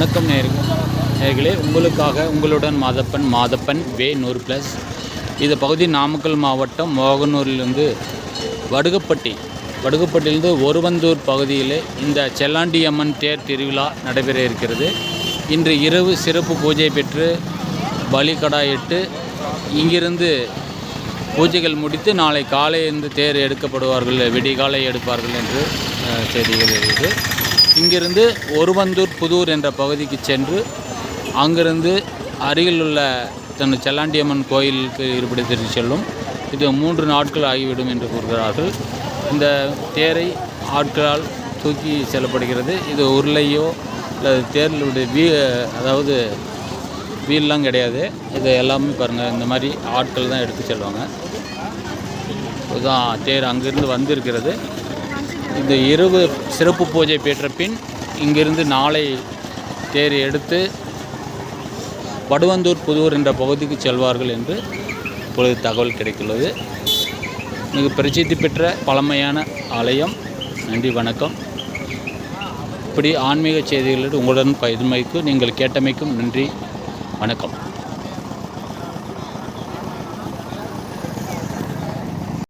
வணக்கம் நேயர்களே, உங்களுக்காக உங்களுடன் மாதப்பன் வே 100+. இது பகுதி நாமக்கல் மாவட்டம் மோகனூரிலிருந்து வடுகப்பட்டியிலிருந்து ஒருவந்தூர் பகுதியிலே இந்த செல்லாண்டி அம்மன் தேர் திருவிழா நடைபெற இருக்கிறது. இன்று இரவு சிறப்பு பூஜை பெற்று பலிகடாயிட்டு இங்கிருந்து பூஜைகள் முடித்து நாளை காலை இருந்து தேர் எடுக்கப்படுவார்கள், விடிகாலை எடுப்பார்கள் என்று செய்திகள் இருக்குது. இங்கிருந்து ஒருவந்தூர் புதூர் என்ற பகுதிக்கு சென்று அங்கிருந்து அருகில் உள்ள செல்லாண்டியம்மன் கோயிலுக்கு இருப்பிடத்திற்கு செல்லும். இது 3 நாட்கள் ஆகிவிடும் என்று கூறுகிறார்கள். இந்த தேரை ஆட்களால் தூக்கி செல்லப்படுகிறது. இது உருளையோ அல்லது தேர்களுடைய அதாவது வீல்லாம் கிடையாது. இது எல்லாமே பாருங்கள், இந்த மாதிரி ஆட்கள் தான் எடுத்து செல்வாங்க. இதுதான் தேர் அங்கிருந்து வந்திருக்கிறது. இந்த இரவு சிறப்பு பூஜை பெற்ற பின் இங்கிருந்து நாளை தேர் எடுத்து வடுவந்தூர் புதூர் என்ற பகுதிக்கு செல்வார்கள் என்று இப்பொழுது தகவல் கிடைத்துள்ளது. மிக பிரசித்தி பெற்ற பழமையான ஆலயம். நன்றி, வணக்கம். இப்படி ஆன்மீக செய்திகளோடு உங்களுடன் பகிர்மைக்கு நீங்கள் கேட்டமைக்கும் நன்றி, வணக்கம்.